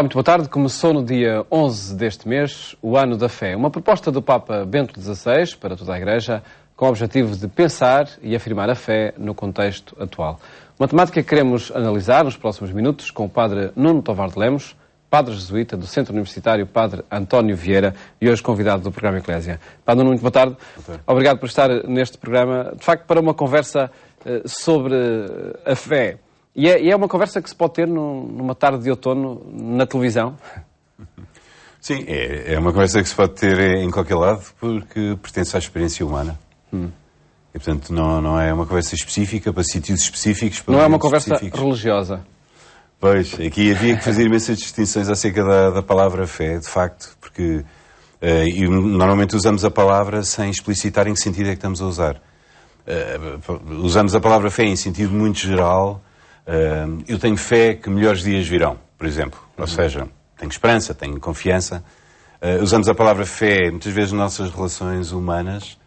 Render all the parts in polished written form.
Olá, muito boa tarde. Começou no dia 11 deste mês o Ano da Fé. Uma proposta do Papa Bento XVI para toda a Igreja com o objetivo de pensar e afirmar a fé no contexto atual. Uma temática que queremos analisar nos próximos minutos com o Padre Nuno Tovar de Lemos, Padre Jesuíta do Centro Universitário Padre António Vieira e hoje convidado do programa Eclésia. Padre Nuno, muito boa tarde. Obrigado por estar neste programa, de facto, para uma conversa sobre a fé. E é uma conversa que se pode ter numa tarde de outono na televisão? Sim, é uma conversa que se pode ter em qualquer lado porque pertence à experiência humana. E, portanto, não é uma conversa específica para sítios específicos. Para não é uma conversa religiosa? Pois, aqui havia que fazer imensas distinções acerca da palavra fé, de facto, porque e normalmente usamos a palavra sem explicitar em que sentido é que estamos a usar. Usamos a palavra fé em sentido muito geral. Eu tenho fé que melhores dias virão, por exemplo. Ou seja, tenho esperança, tenho confiança. Usamos a palavra fé muitas vezes nas nossas relações humanas.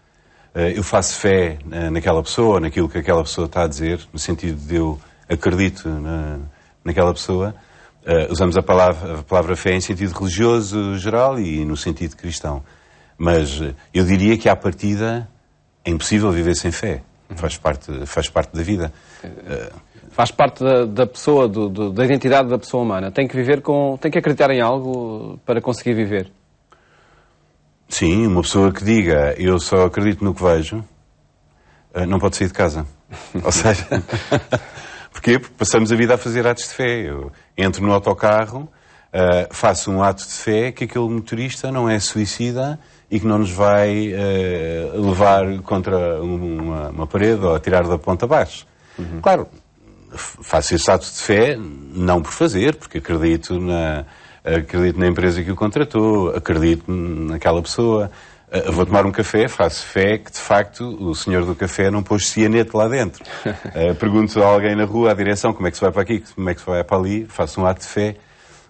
Eu faço fé naquela pessoa, naquilo que aquela pessoa está a dizer, no sentido de eu acredito naquela pessoa. Usamos a palavra fé em sentido religioso geral e no sentido cristão. Mas eu diria que à partida é impossível viver sem fé. Faz parte da vida. Faz parte da pessoa, da identidade da pessoa humana. Tem que acreditar em algo para conseguir viver. Sim, uma pessoa que diga eu só acredito no que vejo, não pode sair de casa. Ou seja, porquê? Porque passamos a vida a fazer atos de fé. Eu entro no autocarro, faço um ato de fé que aquele motorista não é suicida e que não nos vai levar contra uma parede ou atirar da ponta abaixo. Claro, faço esse ato de fé não por fazer, porque acredito na empresa que o contratou, acredito naquela pessoa. Vou tomar um café, faço fé que, de facto, o senhor do café não pôs cianete lá dentro. Pergunto a alguém na rua a direção, como é que se vai para aqui, como é que se vai para ali, faço um ato de fé.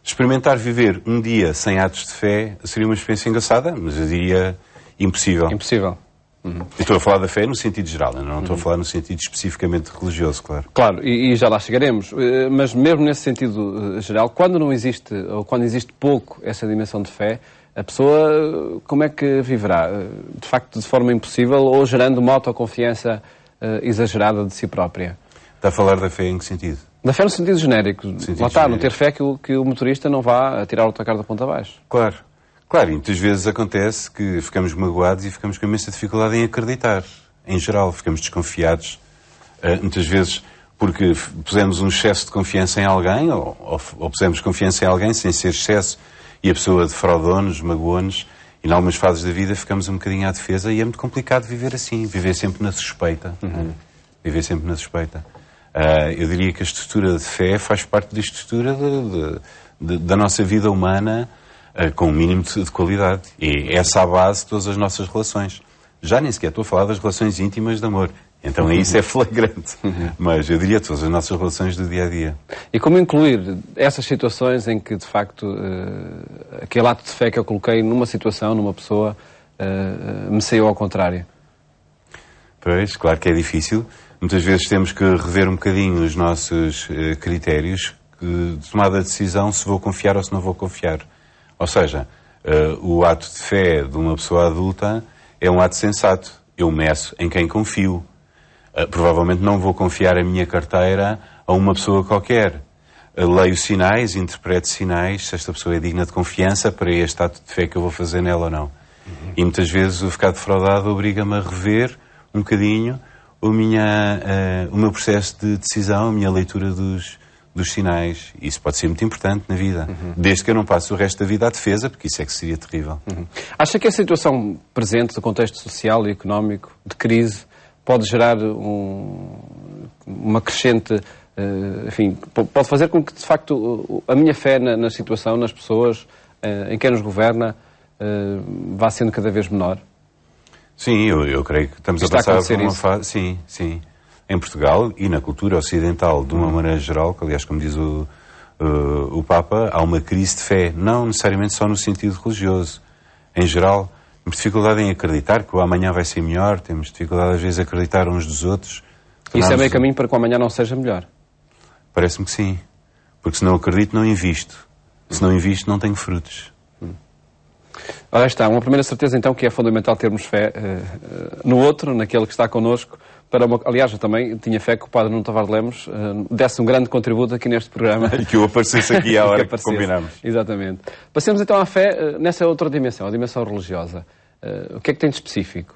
Experimentar viver um dia sem atos de fé seria uma experiência engraçada, mas eu diria impossível. Impossível. Eu estou a falar da fé no sentido geral, não estou a falar no sentido especificamente religioso, claro. Claro, e já lá chegaremos. Mas mesmo nesse sentido geral, quando não existe, ou quando existe pouco essa dimensão de fé, a pessoa como é que viverá? De facto, de forma impossível ou gerando uma autoconfiança exagerada de si própria? Está a falar da fé em que sentido? Da fé no sentido genérico. Lá está, não ter fé que o motorista não vá tirar o autocarro da ponta abaixo. Claro. Claro, e muitas vezes acontece que ficamos magoados e ficamos com imensa dificuldade em acreditar. Em geral, ficamos desconfiados. Muitas vezes porque pusemos um excesso de confiança em alguém ou pusemos confiança em alguém sem ser excesso e a pessoa defraudou-nos, magoou-nos e em algumas fases da vida ficamos um bocadinho à defesa e é muito complicado viver assim, viver sempre na suspeita. Viver sempre na suspeita. Eu diria que a estrutura de fé faz parte da estrutura da nossa vida humana com um mínimo de qualidade. E essa é a base de todas as nossas relações. Já nem sequer estou a falar das relações íntimas de amor. Então isso é flagrante. Mas eu diria todas as nossas relações do dia-a-dia. E como incluir essas situações em que, de facto, aquele ato de fé que eu coloquei numa situação, numa pessoa, me saiu ao contrário? Pois, claro que é difícil. Muitas vezes temos que rever um bocadinho os nossos critérios de tomada de decisão se vou confiar ou se não vou confiar. Ou seja, o ato de fé de uma pessoa adulta é um ato sensato. Eu meço em quem confio. Provavelmente não vou confiar a minha carteira a uma pessoa qualquer. Leio sinais, interpreto sinais, se esta pessoa é digna de confiança para este ato de fé que eu vou fazer nela ou não. E muitas vezes o ficar defraudado obriga-me a rever um bocadinho o meu processo de decisão, a minha leitura dos sinais. Isso pode ser muito importante na vida. Desde que eu não passe o resto da vida à defesa, porque isso é que seria terrível. Acha que a situação presente do contexto social e económico, de crise, pode gerar uma crescente... enfim, pode fazer com que, de facto, a minha fé na situação, nas pessoas, em quem nos governa, vá sendo cada vez menor? Sim, eu creio que estamos a passar por uma fase... Sim, sim. Em Portugal e na cultura ocidental, de uma maneira geral, que aliás, como diz o Papa, há uma crise de fé, não necessariamente só no sentido religioso. Em geral, temos dificuldade em acreditar que o amanhã vai ser melhor, temos dificuldade às vezes em acreditar uns dos outros. Isso é meio caminho para que o amanhã não seja melhor? Parece-me que sim. Porque se não acredito, não invisto. Se não invisto, não tenho frutos. Ora está, uma primeira certeza então que é fundamental termos fé no outro, naquele que está connosco. Aliás, eu também tinha fé que o Padre Nuno Tavares de Lemos desse um grande contributo aqui neste programa. E que eu aparecesse aqui à hora que combinamos. Exatamente. Passemos então à fé nessa outra dimensão, a dimensão religiosa. O que é que tem de específico?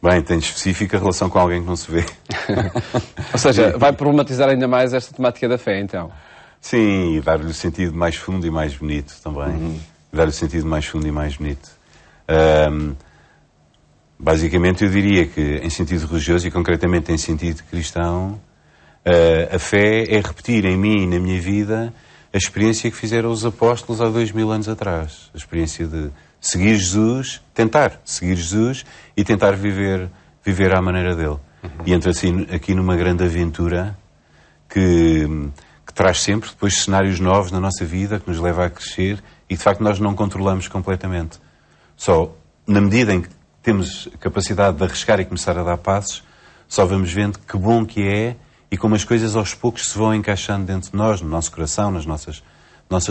Bem, tem de específico a relação com alguém que não se vê. Ou seja, vai problematizar ainda mais esta temática da fé, então? Sim, e dar-lhe o sentido mais fundo e mais bonito também. Dar-lhe o sentido mais fundo e mais bonito. Basicamente, eu diria que, em sentido religioso e concretamente em sentido cristão, a fé é repetir em mim e na minha vida a experiência que fizeram os apóstolos há 2000 anos atrás. A experiência de seguir Jesus, tentar seguir Jesus e tentar viver à maneira dele. E entra assim aqui numa grande aventura que traz sempre depois cenários novos na nossa vida, que nos leva a crescer e, de facto, nós não controlamos completamente. Só na medida em que temos capacidade de arriscar e começar a dar passos, só vamos vendo que bom que é e como as coisas aos poucos se vão encaixando dentro de nós, no nosso coração, nas nossas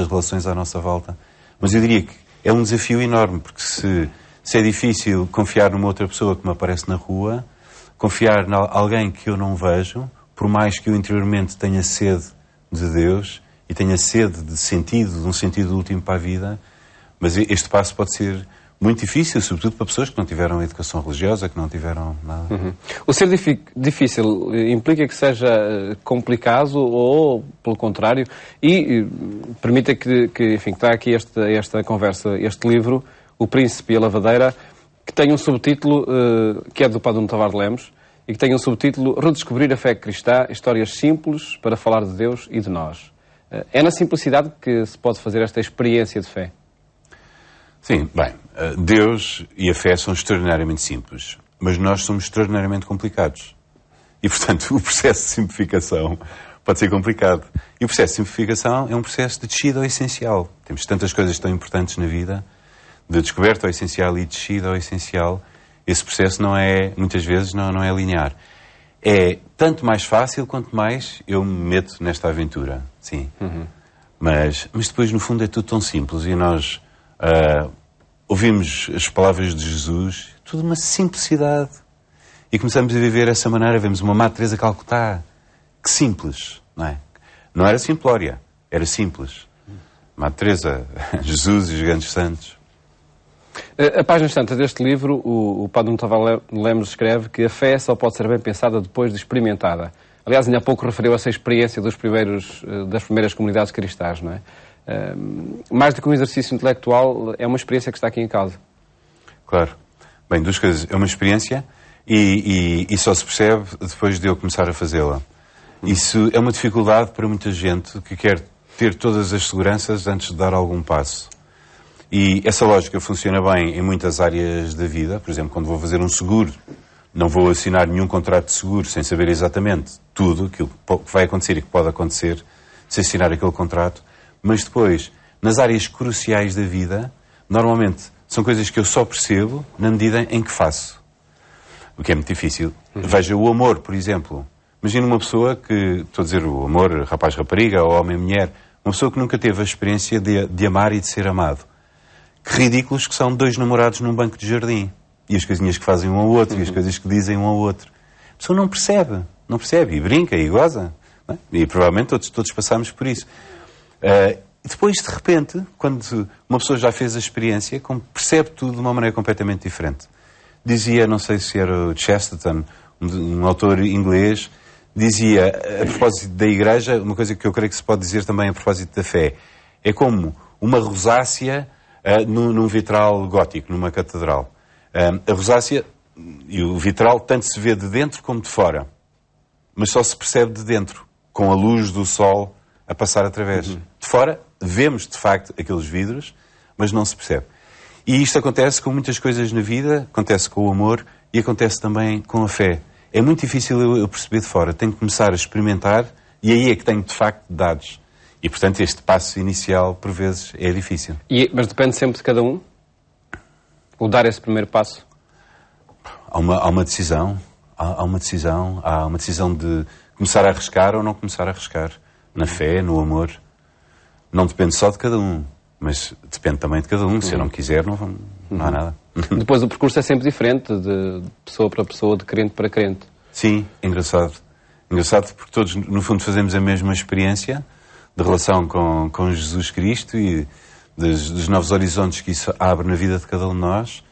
relações à nossa volta. Mas eu diria que é um desafio enorme, porque se é difícil confiar numa outra pessoa que me aparece na rua, confiar em alguém que eu não vejo, por mais que eu interiormente tenha sede de Deus e tenha sede de sentido, de um sentido último para a vida, mas este passo pode ser muito difícil, sobretudo para pessoas que não tiveram educação religiosa, que não tiveram nada. O ser difícil implica que seja complicado ou, pelo contrário, e permita que está aqui esta conversa, este livro, O Príncipe e a Lavadeira, que tem um subtítulo, que é do Padre Nuno Tavares de Lemos, e que tem um subtítulo Redescobrir a fé cristã, histórias simples para falar de Deus e de nós. É na simplicidade que se pode fazer esta experiência de fé? Sim, bem, Deus e a fé são extraordinariamente simples, mas nós somos extraordinariamente complicados. E, portanto, o processo de simplificação pode ser complicado. E o processo de simplificação é um processo de descida ao essencial. Temos tantas coisas tão importantes na vida, de descoberta ao essencial e descida ao essencial. Esse processo não é, muitas vezes, não é linear. É tanto mais fácil quanto mais eu me meto nesta aventura, sim. Mas depois, no fundo, é tudo tão simples e nós ouvimos as palavras de Jesus, tudo uma simplicidade. E começamos a viver dessa maneira, vemos uma Madre Teresa de Calcutá, que simples, não é? Não era simplória, era simples. Madre Teresa, Jesus e os grandes santos. A página santa deste livro, o Padre Nuno Tavares de Lemos escreve que a fé só pode ser bem pensada depois de experimentada. Aliás, ainda há pouco referiu essa experiência das primeiras comunidades cristãs, não é? Mais do que um exercício intelectual, é uma experiência que está aqui em causa. Claro. Bem, duas coisas. É uma experiência e só se percebe depois de eu começar a fazê-la. Isso é uma dificuldade para muita gente que quer ter todas as seguranças antes de dar algum passo. E essa lógica funciona bem em muitas áreas da vida. Por exemplo, quando vou fazer um seguro, não vou assinar nenhum contrato de seguro sem saber exatamente tudo aquilo que vai acontecer e que pode acontecer se assinar aquele contrato. Mas depois, nas áreas cruciais da vida, normalmente são coisas que eu só percebo na medida em que faço. O que é muito difícil. Veja o amor, por exemplo. Imagina uma pessoa que, estou a dizer o amor, rapaz-rapariga ou homem-mulher, uma pessoa que nunca teve a experiência de amar e de ser amado. Que ridículos que são dois namorados num banco de jardim. E as coisinhas que fazem um ao outro, e as coisas que dizem um ao outro. A pessoa não percebe, e brinca, e goza. Não é? E provavelmente todos passamos por isso. E depois, de repente, quando uma pessoa já fez a experiência, percebe tudo de uma maneira completamente diferente. Dizia, não sei se era o Chesterton, um autor inglês, dizia, a propósito da Igreja, uma coisa que eu creio que se pode dizer também a propósito da fé, é como uma rosácea num vitral gótico, numa catedral. A rosácea e o vitral tanto se vê de dentro como de fora, mas só se percebe de dentro, com a luz do sol a passar através. De fora, vemos de facto aqueles vidros, mas não se percebe. E isto acontece com muitas coisas na vida, acontece com o amor e acontece também com a fé. É muito difícil eu perceber de fora, tenho que começar a experimentar e aí é que tenho de facto dados. E portanto este passo inicial, por vezes, é difícil. Mas depende sempre de cada um? O dar esse primeiro passo? Há uma decisão. Há uma decisão de começar a arriscar ou não começar a arriscar. Na fé, no amor. Não depende só de cada um, mas depende também de cada um. Se eu não quiser, não há nada. Depois o percurso é sempre diferente, de pessoa para pessoa, de crente para crente. Sim, engraçado. Engraçado porque todos, no fundo, fazemos a mesma experiência de relação com Jesus Cristo e dos novos horizontes que isso abre na vida de cada um de nós,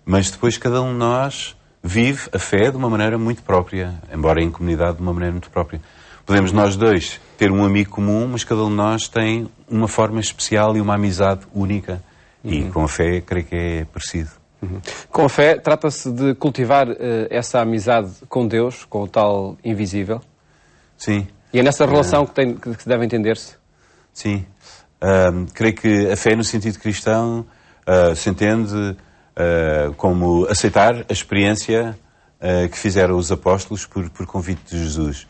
mas depois cada um de nós vive a fé de uma maneira muito própria, embora em comunidade de uma maneira muito própria. Podemos nós dois ter um amigo comum, mas cada um de nós tem uma forma especial e uma amizade única. E com a fé, creio que é parecido. Com a fé, trata-se de cultivar essa amizade com Deus, com o tal invisível? Sim. E é nessa relação que se deve entender-se? Sim. Creio que a fé, no sentido cristão, se entende como aceitar a experiência que fizeram os apóstolos por convite de Jesus.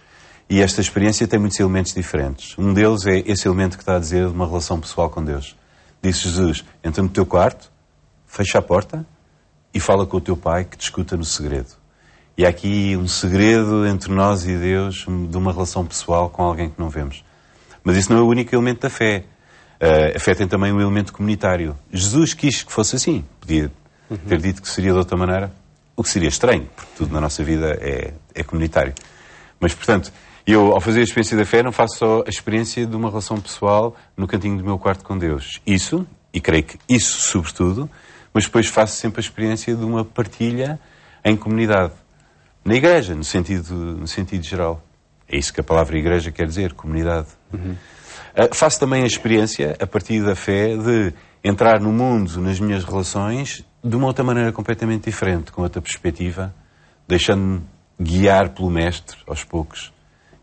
E esta experiência tem muitos elementos diferentes. Um deles é esse elemento que está a dizer de uma relação pessoal com Deus. Disse Jesus, entra no teu quarto, fecha a porta e fala com o teu pai que te escuta no segredo. E há aqui um segredo entre nós e Deus de uma relação pessoal com alguém que não vemos. Mas isso não é o único elemento da fé. A fé tem também um elemento comunitário. Jesus quis que fosse assim. Podia ter dito que seria de outra maneira, o que seria estranho, porque tudo na nossa vida é comunitário. Mas, portanto, eu, ao fazer a experiência da fé, não faço só a experiência de uma relação pessoal no cantinho do meu quarto com Deus. Isso, e creio que isso sobretudo, mas depois faço sempre a experiência de uma partilha em comunidade. Na igreja, no sentido geral. É isso que a palavra igreja quer dizer, comunidade. Faço também a experiência, a partir da fé, de entrar no mundo, nas minhas relações, de uma outra maneira completamente diferente, com outra perspectiva, deixando-me guiar pelo Mestre, aos poucos.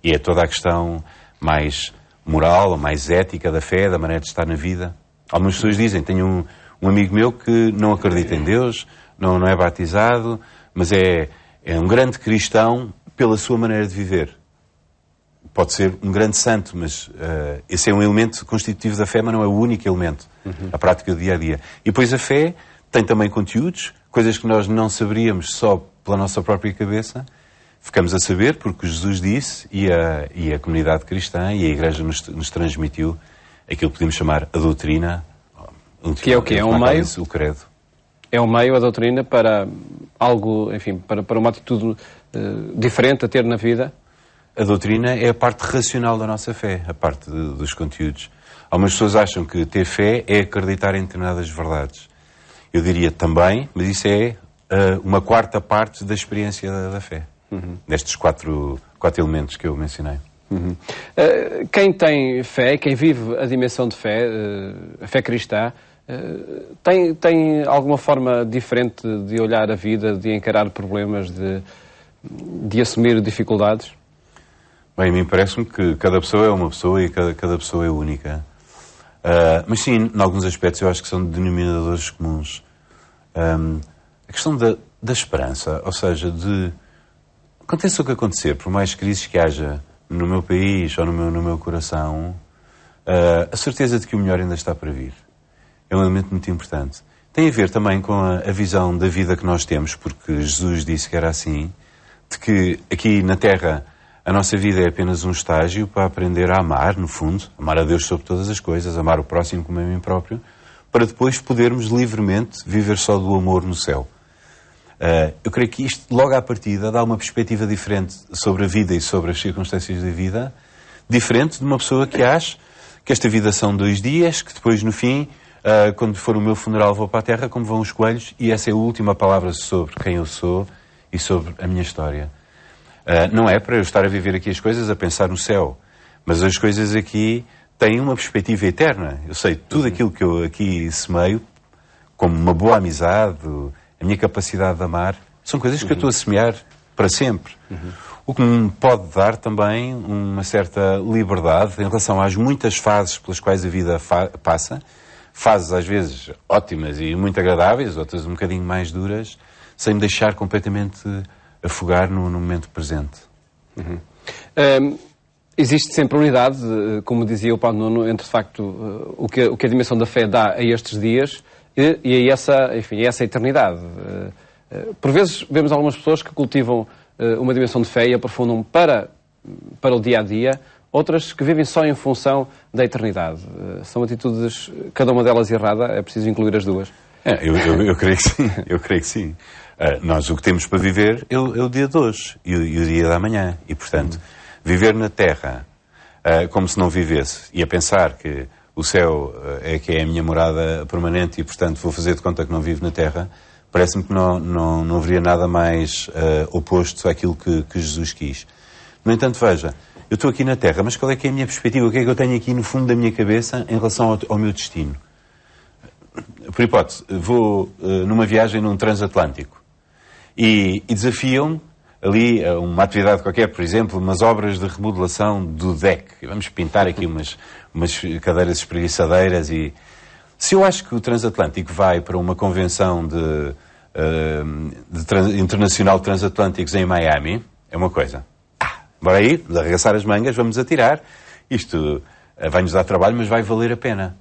E é toda a questão mais moral, mais ética da fé, da maneira de estar na vida. Algumas pessoas dizem, tenho um amigo meu que não acredita em Deus, não é batizado, mas é um grande cristão pela sua maneira de viver. Pode ser um grande santo, mas esse é um elemento constitutivo da fé, mas não é o único elemento. A prática do dia-a-dia. E depois a fé tem também conteúdos, coisas que nós não saberíamos só pela nossa própria cabeça. Ficamos a saber porque Jesus disse e a comunidade cristã e a Igreja nos transmitiu aquilo que podemos chamar a doutrina. Que é o quê? É um meio? O credo. É um meio, a doutrina, para algo, enfim, para uma atitude diferente a ter na vida? A doutrina é a parte racional da nossa fé, a parte dos conteúdos. Algumas pessoas acham que ter fé é acreditar em determinadas verdades. Eu diria também, mas isso é uma quarta parte da experiência da fé. Destes quatro elementos que eu mencionei. Quem tem fé, quem vive a dimensão de fé, a fé cristã, tem alguma forma diferente de olhar a vida, de encarar problemas, de assumir dificuldades? Bem, a mim parece-me que cada pessoa é uma pessoa e cada pessoa é única. Mas sim, em alguns aspectos eu acho que são denominadores comuns. A questão da esperança, ou seja, aconteça o que acontecer, por mais crises que haja no meu país ou no meu coração, a certeza de que o melhor ainda está para vir. É um elemento muito importante. Tem a ver também com a visão da vida que nós temos, porque Jesus disse que era assim, de que aqui na Terra a nossa vida é apenas um estágio para aprender a amar, no fundo, amar a Deus sobre todas as coisas, amar o próximo como a mim próprio, para depois podermos livremente viver só do amor no céu. Eu creio que isto, logo à partida, dá uma perspectiva diferente sobre a vida e sobre as circunstâncias da vida, diferente de uma pessoa que acha que esta vida são 2 dias, que depois, no fim, quando for o meu funeral, vou para a terra, como vão os coelhos, e essa é a última palavra sobre quem eu sou e sobre a minha história. Não é para eu estar a viver aqui as coisas a pensar no céu, mas as coisas aqui têm uma perspectiva eterna. Eu sei, tudo aquilo que eu aqui semeio, como uma boa amizade, a minha capacidade de amar, são coisas que eu estou a semear para sempre. O que me pode dar também uma certa liberdade em relação às muitas fases pelas quais a vida passa, fases às vezes ótimas e muito agradáveis, outras um bocadinho mais duras, sem me deixar completamente afogar no momento presente. Existe sempre unidade, como dizia o Padre Nuno, entre de facto o que a dimensão da fé dá a estes dias e a essa eternidade. Por vezes vemos algumas pessoas que cultivam uma dimensão de fé e aprofundam para o dia-a-dia, outras que vivem só em função da eternidade. São atitudes, cada uma delas errada, é preciso incluir as duas? Eu creio que sim, eu creio que sim. Nós o que temos para viver é o dia de hoje e o dia da manhã. E, portanto, viver na Terra como se não vivesse e a pensar que o céu é que é a minha morada permanente e, portanto, vou fazer de conta que não vivo na Terra, parece-me que não haveria nada mais oposto àquilo que Jesus quis. No entanto, veja, eu estou aqui na Terra, mas qual é que é a minha perspectiva? O que é que eu tenho aqui no fundo da minha cabeça em relação ao meu destino? Por hipótese, vou numa viagem num transatlântico e desafiam-me ali uma atividade qualquer, por exemplo, umas obras de remodelação do deck. Vamos pintar aqui umas cadeiras espreguiçadeiras e... Se eu acho que o transatlântico vai para uma convenção internacional de transatlânticos em Miami, é uma coisa. Bora aí, arregaçar as mangas, vamos atirar. Isto vai-nos dar trabalho, mas vai valer a pena.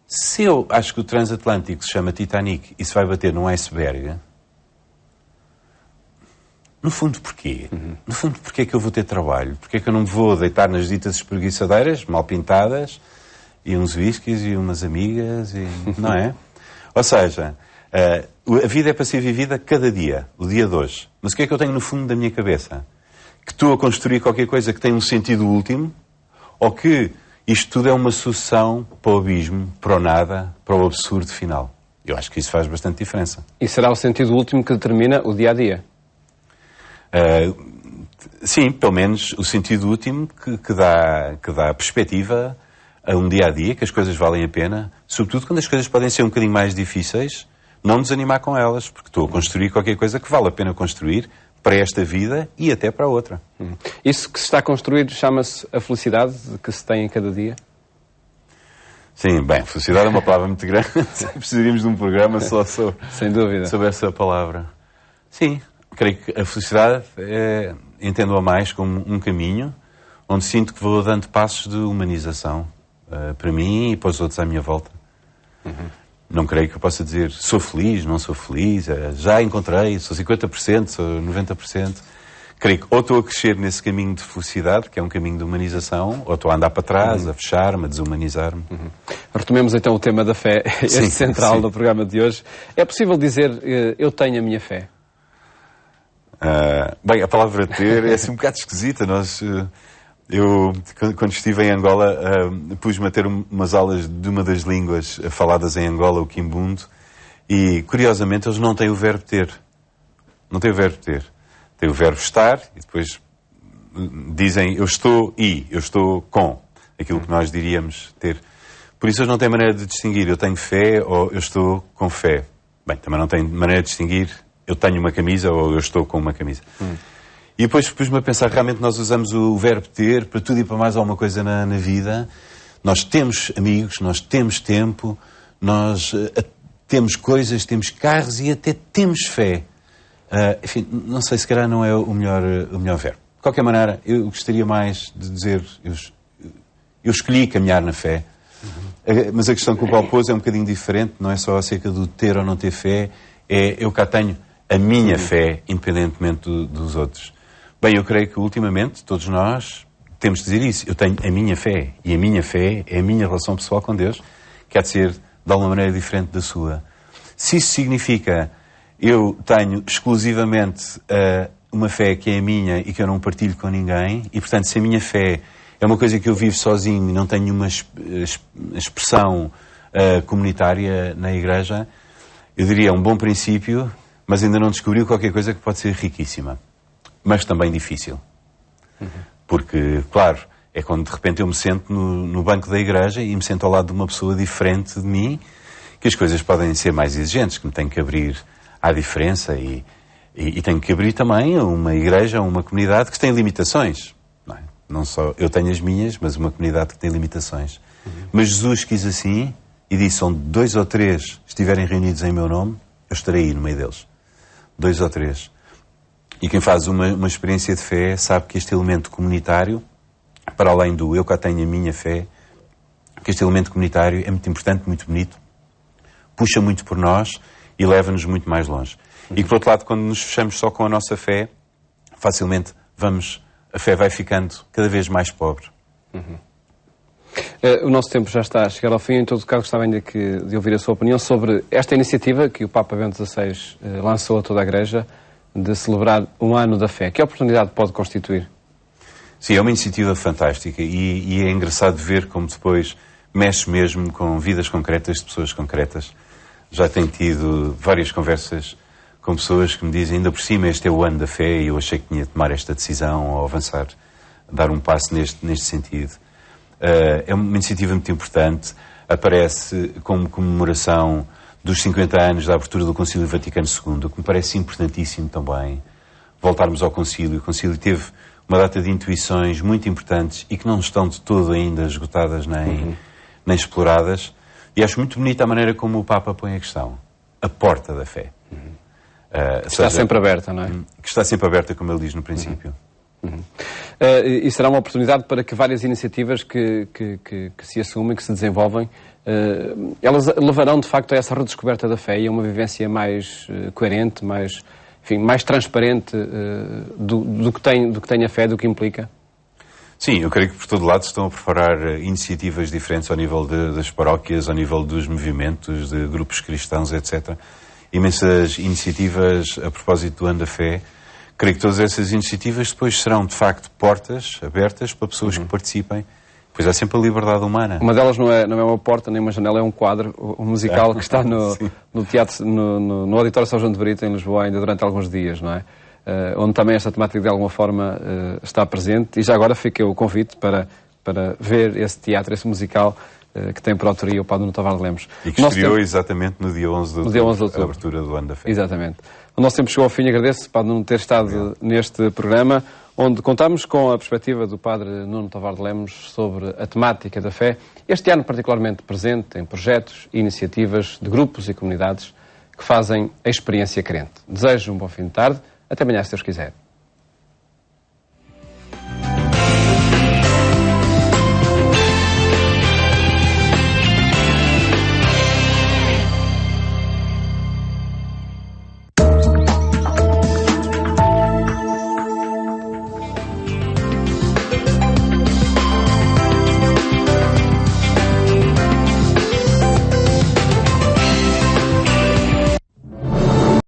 Se eu acho que o transatlântico se chama Titanic e se vai bater num iceberg... No fundo, porquê? No fundo, porquê é que eu vou ter trabalho? Porquê é que eu não me vou deitar nas ditas espreguiçadeiras, mal pintadas, e uns whiskies e umas amigas, e... não é? Ou seja, a vida é para ser vivida cada dia, o dia de hoje. Mas o que é que eu tenho no fundo da minha cabeça? Que estou a construir qualquer coisa que tem um sentido último, ou que isto tudo é uma sucessão para o abismo, para o nada, para o absurdo final? Eu acho que isso faz bastante diferença. E será o sentido último que determina o dia-a-dia? Sim, pelo menos o sentido último que dá perspectiva a um dia-a-dia, que as coisas valem a pena, sobretudo quando as coisas podem ser um bocadinho mais difíceis, não me desanimar com elas, porque estou a construir qualquer coisa que vale a pena construir para esta vida e até para a outra. Isso que se está a construir chama-se a felicidade que se tem em cada dia? Sim, bem, felicidade é uma palavra muito grande. Precisaríamos de um programa só Sem dúvida. sobre essa palavra. Sim, creio que a felicidade entendo-a mais como um caminho onde sinto que vou dando passos de humanização para mim e para os outros à minha volta. Não creio que eu possa dizer sou feliz, não sou feliz, já encontrei, sou 50%, sou 90%. Creio que ou estou a crescer nesse caminho de felicidade, que é um caminho de humanização, ou estou a andar para trás, a fechar-me, a desumanizar-me. Retomemos então o tema da fé, este central do programa de hoje. É possível dizer eu tenho a minha fé? Bem, a palavra ter é assim um bocado esquisita. Eu, quando estive em Angola, pus-me a ter umas aulas de uma das línguas faladas em Angola, o Quimbundo, e, curiosamente, eles não têm o verbo ter. Não têm o verbo ter. Têm o verbo estar, e depois dizem eu estou com, aquilo que nós diríamos ter. Por isso eles não têm maneira de distinguir eu tenho fé ou eu estou com fé. Bem, também não têm maneira de distinguir eu tenho uma camisa ou eu estou com uma camisa. E depois pus-me a pensar, realmente nós usamos o verbo ter para tudo e para mais alguma coisa na vida. Nós temos amigos, nós temos tempo, nós temos coisas, temos carros e até temos fé. Enfim, não sei se calhar não é o melhor verbo. De qualquer maneira, eu gostaria mais de dizer, eu escolhi caminhar na fé. Mas a questão que o Paulo pôs é um bocadinho diferente, não é só acerca do ter ou não ter fé, eu cá tenho a minha fé, independentemente dos outros. Bem, eu creio que ultimamente todos nós temos de dizer isso. Eu tenho a minha fé. E a minha fé é a minha relação pessoal com Deus, que há de ser de alguma maneira diferente da sua. Se isso significa eu tenho exclusivamente uma fé que é a minha e que eu não partilho com ninguém, e portanto se a minha fé é uma coisa que eu vivo sozinho e não tenho nenhuma expressão comunitária na Igreja, eu diria um bom princípio, mas ainda não descobriu qualquer coisa que pode ser riquíssima. Mas também difícil. Porque, claro, é quando de repente eu me sento no banco da igreja e me sento ao lado de uma pessoa diferente de mim, que as coisas podem ser mais exigentes, que me tenho que abrir à diferença e tenho que abrir também a uma igreja, a uma comunidade que tem limitações. Não é? Não só eu tenho as minhas, mas uma comunidade que tem limitações. Mas Jesus quis assim e disse, onde 2 ou 3 estiverem reunidos em meu nome, eu estarei aí no meio deles. 2 ou 3. E quem faz uma experiência de fé sabe que este elemento comunitário, para além do eu cá tenho a minha fé, que este elemento comunitário é muito importante, muito bonito, puxa muito por nós e leva-nos muito mais longe. E por outro lado, quando nos fechamos só com a nossa fé, facilmente a fé vai ficando cada vez mais pobre. O nosso tempo já está a chegar ao fim. Em todo caso, gostava ainda de ouvir a sua opinião sobre esta iniciativa que o Papa Bento XVI lançou a toda a Igreja de celebrar um ano da fé. Que oportunidade pode constituir? Sim, é uma iniciativa fantástica e é engraçado ver como depois mexe mesmo com vidas concretas de pessoas concretas. Já tenho tido várias conversas com pessoas que me dizem, ainda por cima este é o ano da fé e eu achei que tinha de tomar esta decisão ou avançar, dar um passo neste sentido. É uma iniciativa muito importante, aparece como comemoração dos 50 anos da abertura do Concílio Vaticano II, o que me parece importantíssimo também, voltarmos ao Concílio. O Concílio teve uma data de intuições muito importantes e que não estão de todo ainda esgotadas nem exploradas, e acho muito bonita a maneira como o Papa põe a questão, a porta da fé. Está sempre aberta, não é? Que está sempre aberta, como ele diz no princípio. E será uma oportunidade para que várias iniciativas que se assumem, que se desenvolvem, elas levarão de facto a essa redescoberta da fé e a uma vivência mais coerente, mais transparente do que tem a fé, do que implica? Sim, eu creio que por todo lado estão a preparar iniciativas diferentes ao nível das paróquias, ao nível dos movimentos, de grupos cristãos, etc. Imensas iniciativas a propósito do Ano da Fé. Creio que todas essas iniciativas depois serão, de facto, portas abertas para pessoas que participem. Pois há sempre a liberdade humana. Uma delas não é uma porta nem uma janela, é um quadro, um musical que está no teatro, no Auditório São João de Brito, em Lisboa, ainda durante alguns dias, não é? Onde também esta temática de alguma forma está presente. E já agora fica o convite para ver esse teatro, esse musical que tem por autoria o Padre Nuno Tavares de Lemos. E que estreou exatamente no dia 11 de outubro, a abertura do Ano da Fé. Exatamente. O nosso tempo chegou ao fim. Agradeço, Padre Nuno, ter estado neste programa, onde contamos com a perspectiva do Padre Nuno Tavares de Lemos sobre a temática da fé, este ano particularmente presente em projetos e iniciativas de grupos e comunidades que fazem a experiência crente. Desejo um bom fim de tarde. Até amanhã, se Deus quiser.